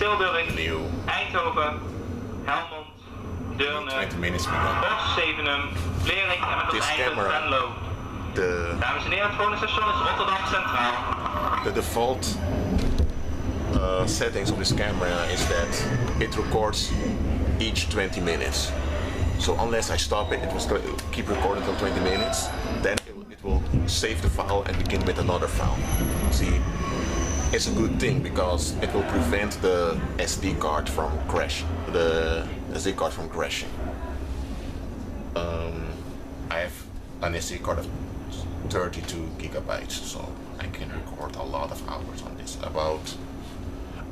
Tilburg, new Eindhoven, Helmond, Deurne, 20 minutes begun. Bos, Zevenum, Vlerik en met This ons eigen camera, Venlo. Dames en heren, het volgende station is Rotterdam Centraal. The default settings of this camera is that it records each 20 minutes. So unless I stop it, it will keep recording for 20 minutes. Then it will save the file and begin with another file. See, it's a good thing because it will prevent the SD card from crashing. The SD card from crashing. I have an SD card of 32 gigabytes, so I can record a lot of hours on this.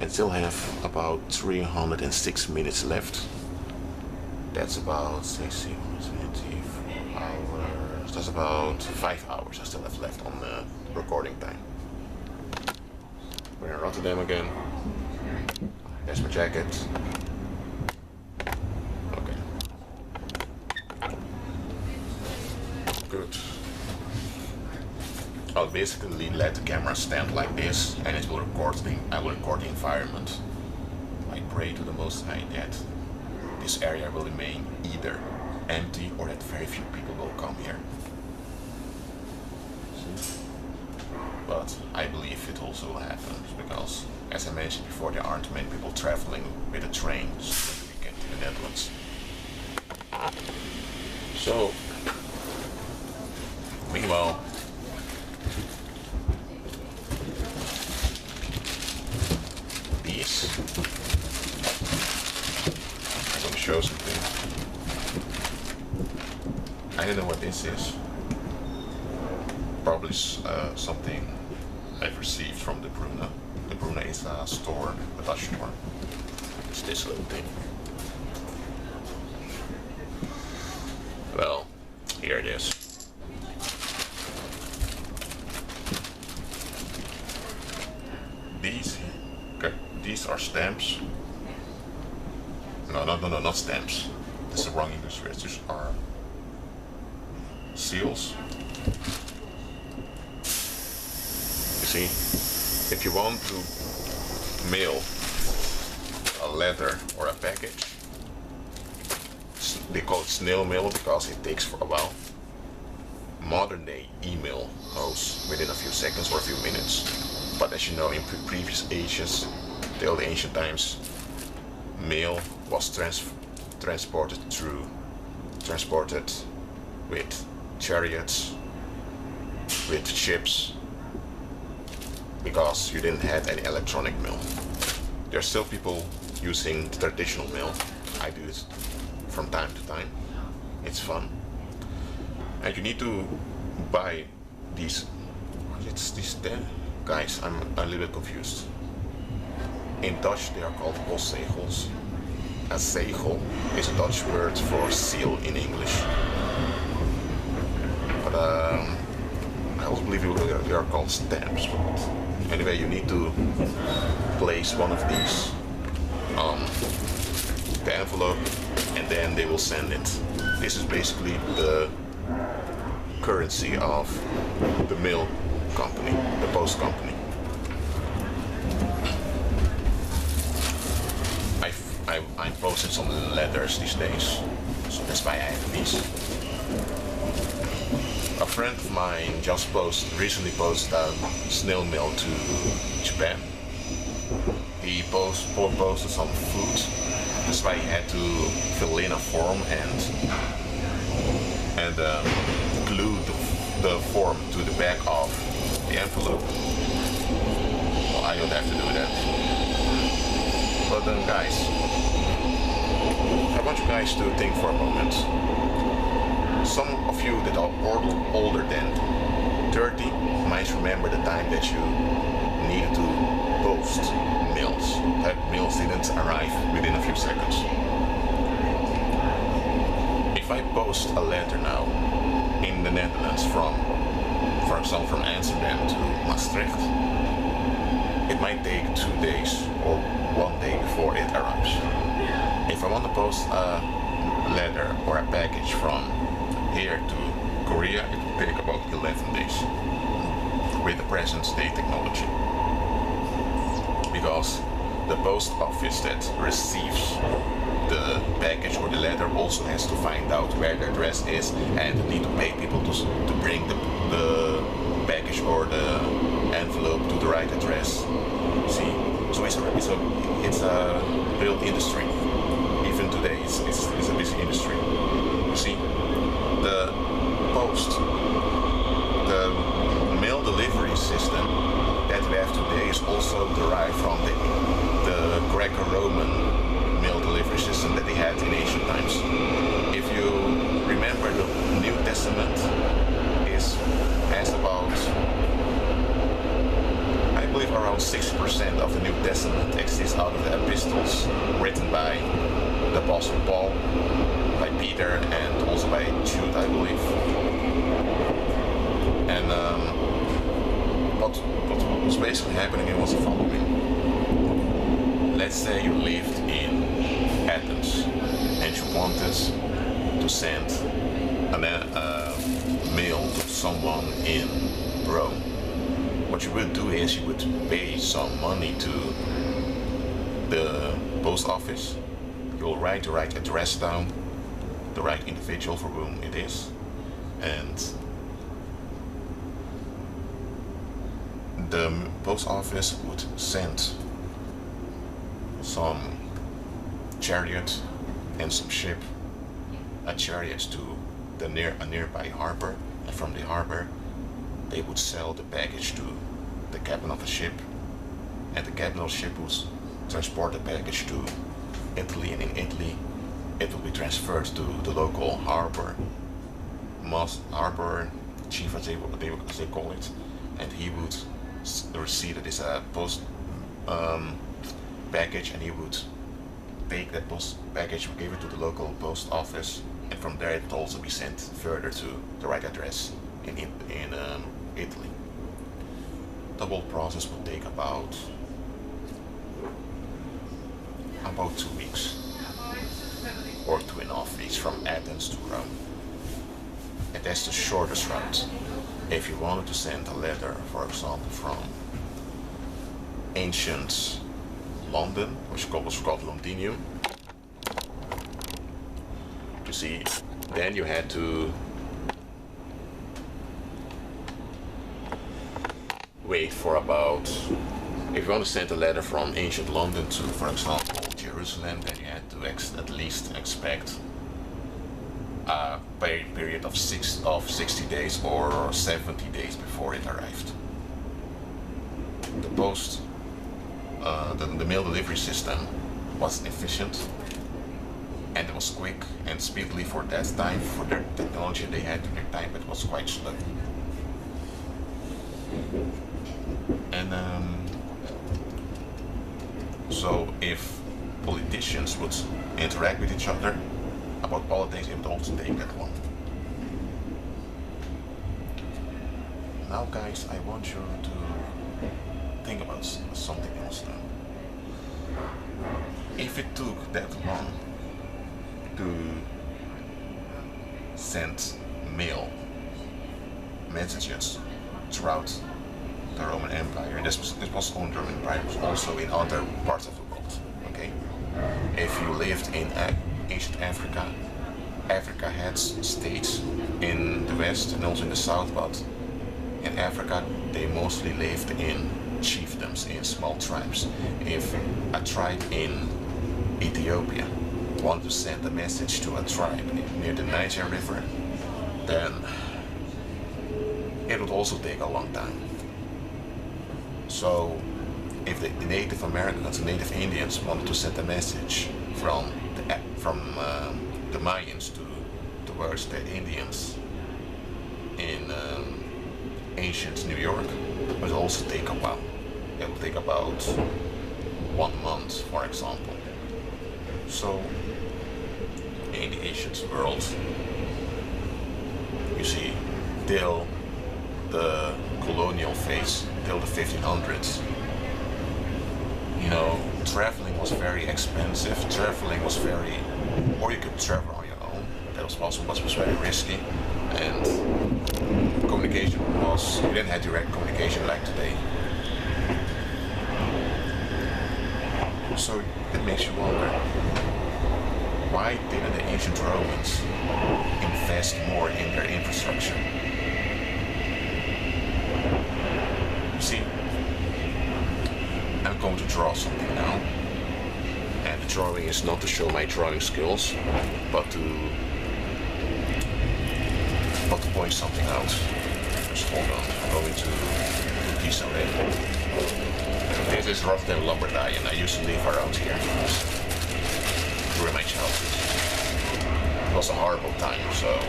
I still have about 306 minutes left. That's about 60, 24 hours. That's about 5 hours I still have left on the recording time. We're in Rotterdam again. There's my jacket. Okay. Good. I'll basically let the camera stand like this and it will record I will record the environment. I pray to the Most High that this area will remain either empty or that very few people will come here. But I believe it also will happen because, as I mentioned before, there aren't many people traveling with the trains this weekend in the Netherlands. So, meanwhile, these, I'm going to show something. I don't know what this is. Probably something I've received from the Bruna. The Bruna is a store, a Dutch store. It's this little thing. Well, here it is. These are stamps. No, not stamps. This is the wrong English word. These are seals. You see, if you want to mail a letter or a package, they call it snail mail because it takes for a while. Modern day email goes within a few seconds or a few minutes. But as you know, in previous ages, till the ancient times, mail was transported with chariots, with ships, because you didn't have any electronic mail. There are still people using the traditional mail. I do it from time to time. It's fun. And you need to buy these. It's these guys. I'm a little bit confused. In Dutch they are called postzegels. A zegel is a Dutch word for seal in English. But I also believe they are called stamps. But anyway, you need to place one of these on the envelope and then they will send it. This is basically the currency of the mail company, the post company. I'm posting some letters these days, so that's why I have these. A friend of mine just recently posted a snail mail to Japan. He posted some food, that's why he had to fill in a form and glue the form to the back of the envelope. Well, I don't have to do that. But then guys, I want you guys to think for a moment. Some of you that are older than 30 might remember the time that you needed to post mails. That mails didn't arrive within a few seconds. If I post a letter now in the Netherlands for example from Amsterdam to Maastricht, it might take 2 days or 1 day before it arrives. If I want to post a letter or a package from here to Korea, it will take about 11 days with the present day technology. Because the post office that receives the package or the letter also has to find out where the address is and need to pay people to bring the package or the envelope to the right address. See, so it's a real industry. Even today, it's a busy industry. You see, the post, the mail delivery system that we have today is also derived from the Greco-Roman mail delivery system that they had in ancient times. If you remember, the New Testament has about, I believe, around 6% of the New Testament exists out of the epistles written by the Apostle Paul, by Peter, and also by Jude, I believe. And what was basically happening was the following. Let's say you lived in Athens and you wanted to send a mail to someone in Rome. What you would do is you would pay some money to the post office. You'll write the right address down, the right individual for whom it is, and the post office would send some chariot and some ship, a chariot to a nearby harbor, and from the harbor they would sell the package to the captain of the ship, and the captain of the ship would transport the package to Italy, and in Italy it will be transferred to the local harbor chief, as they call it, and he would receive it as a post package, and he would take that post package, give it to the local post office, and from there it would also be sent further to the right address in Italy. The whole process will take about 2 weeks or 2.5 weeks from Athens to Rome. And that's the shortest route. If you wanted to send a letter, for example, from ancient London, which was called Londinium, you see, then you had to wait for about, if you want to send a letter from ancient London to, for example, Jerusalem, then you had to at least expect a period of 60 days or 70 days before it arrived. The post, the mail delivery system was efficient, and it was quick and speedily for that time, for the technology they had in their time. It was quite slow. And so if politicians would interact with each other about politics, it would also take that long. Now guys, I want you to think about something else now. If it took that long to send mail messages throughout the Roman Empire, and this was on the Roman Empire, it was also in other parts of the world, okay? If you lived in ancient Africa, Africa had states in the west and also in the south, but in Africa they mostly lived in chiefdoms, in small tribes. If a tribe in Ethiopia wanted to send a message to a tribe near the Niger River, then it would also take a long time. So if the Native Americans, Native Indians wanted to send a message from the Mayans towards the Indians in ancient New York, it would also take a while. It would take about 1 month, for example. So in the ancient world, you see, till the colonial phase, till the 1500s, you know, traveling was very expensive. Traveling was very, or you could travel on your own. That was possible, but it was very risky. And communication was, you didn't have direct communication like today. So it makes you wonder, why didn't the ancient Romans invest more in their infrastructure? You see, I'm going to draw something now. And the drawing is not to show my drawing skills, but to point something out. Just hold on, I'm going to put these away. This is Rotterdam Lombardije, and I used to live around here during my childhood. It was a horrible time, so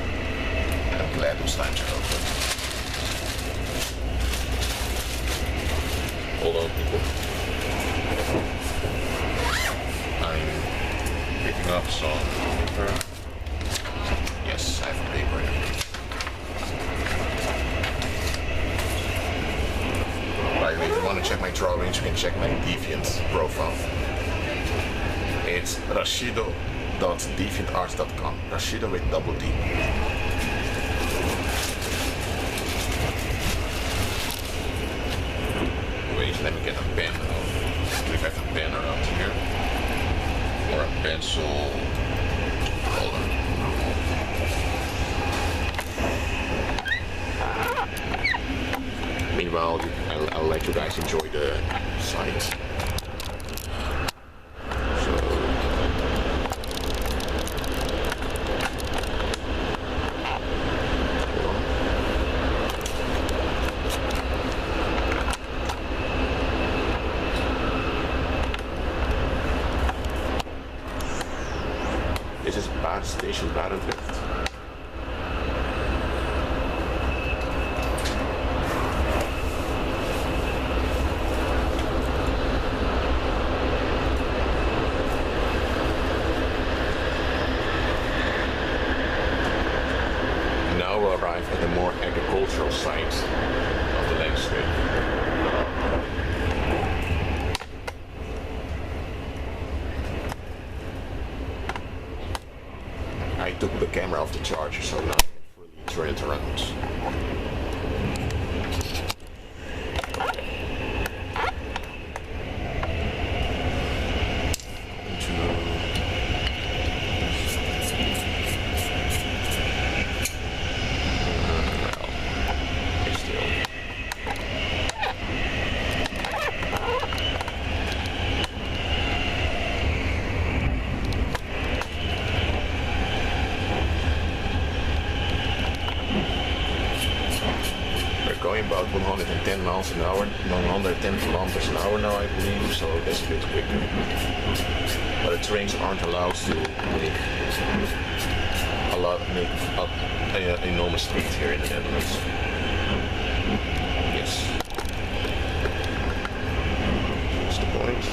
I'm glad those times are over. Hold on, people. I'm picking up some paper. Yes, I have a paper here. By the way, if you want to check my drawings, you can check my Deviant profile. It's rashido.deviantart.com. Rashido with double D. Wait, let me get a pen. Do we have a pen around here? Or a pencil? Hold on. Meanwhile, I'll let you guys enjoy the sight. This is Station Barendrecht. Now we'll arrive at the more agricultural side of the landscape. I took the camera off the charger, so now I can fully turn it around. Going about 110 miles an hour, 110 kilometers an hour now, I believe, so that's a bit quicker. But the trains aren't allowed to make enormous speed here in the Netherlands. Yes. That's the point.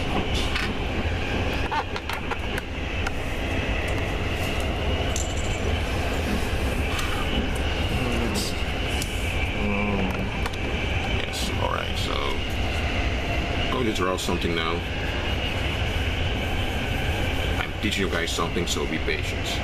To draw something now. I'm teaching you guys something, so be patient.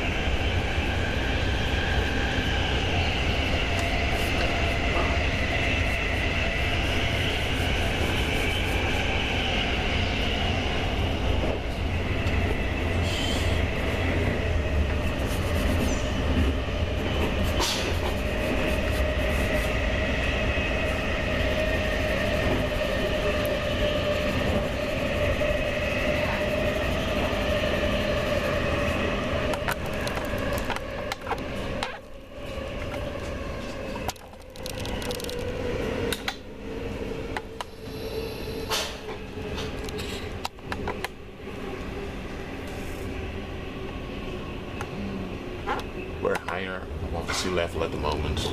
We're higher above the sea level at the moment.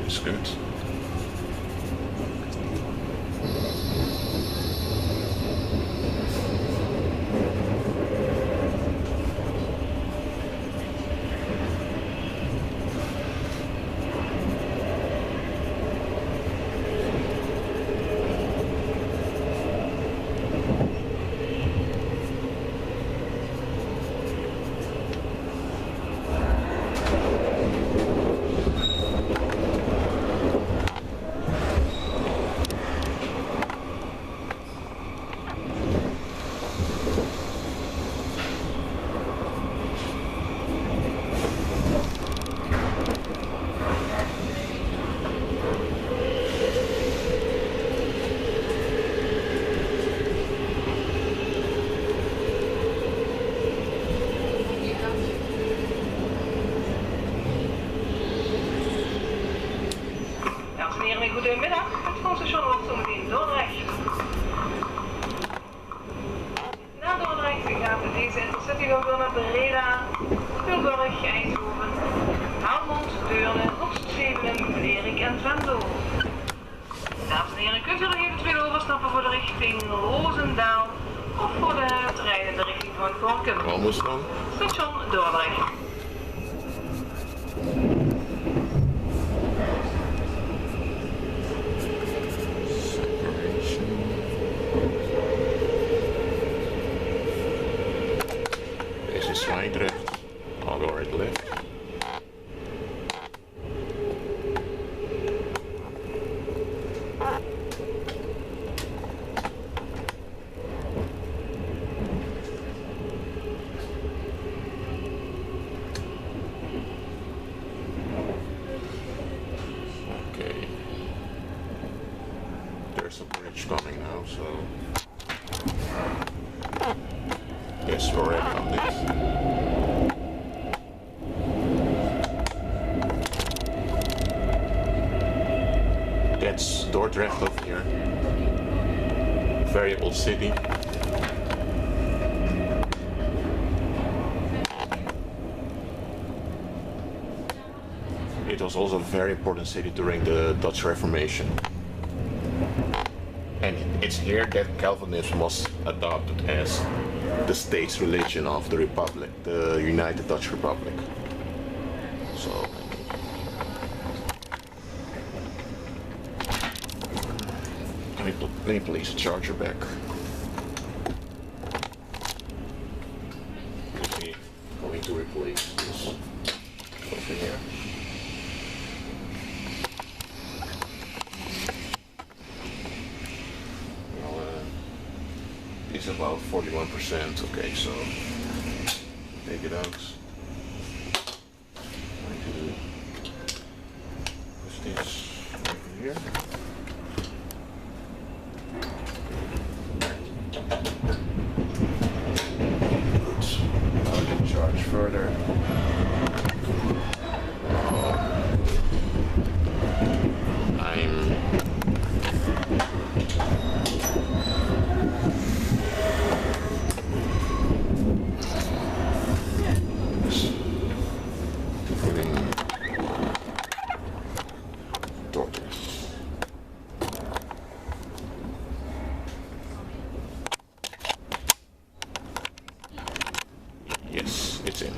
It's good. u ook door naar Breda, Tilburg, Eindhoven, Helmond, Deurne, Horst, Zevenum, Vlerik en Venlo. Dames en heren, kunt u nog eventueel overstappen voor de richting Roosendaal of voor de trein in de richting van Gorkum? Almost done. Station Dordrecht. This is Zwijndrecht. I'll go right left. Okay. There's a bridge coming now, so yes, we're ready on this. That's Dordrecht over here. Very old city. It was also a very important city during the Dutch Reformation. And it's here that Calvinism was adopted as the state's religion of the Republic, the United Dutch Republic. So let me place the charger back. Okay, going to replace this over here. Well, it's about 41%. Okay, so take it out. Going to push this over here. Charge further. I'm putting tortoise. Yes, it's in.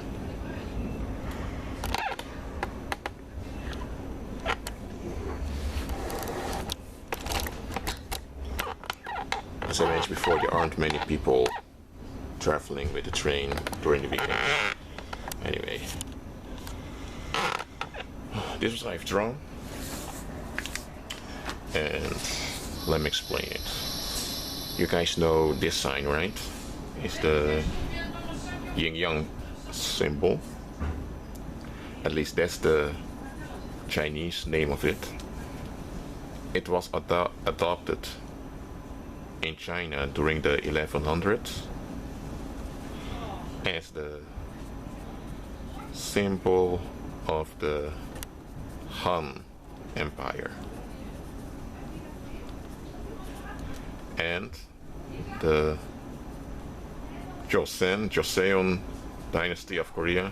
As I mentioned before, there aren't many people traveling with the train during the weekend. Anyway, this is what I've drawn, and let me explain it. You guys know this sign, right? It's the yin-yang symbol. At least that's the Chinese name of it. It was adopted in China during the 1100s as the symbol of the Han Empire. And the Joseon dynasty of Korea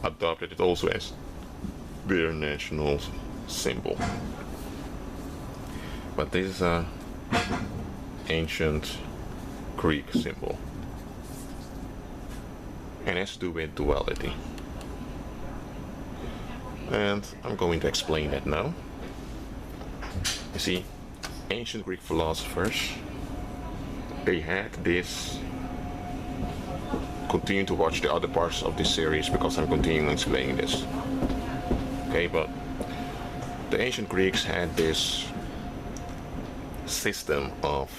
adopted it also as their national symbol. But this is a ancient Greek symbol and has to do with duality. And I'm going to explain that now. You see, ancient Greek philosophers, they had this. Continue to watch the other parts of this series because I'm continuing explaining this. Okay, but the ancient Greeks had this system of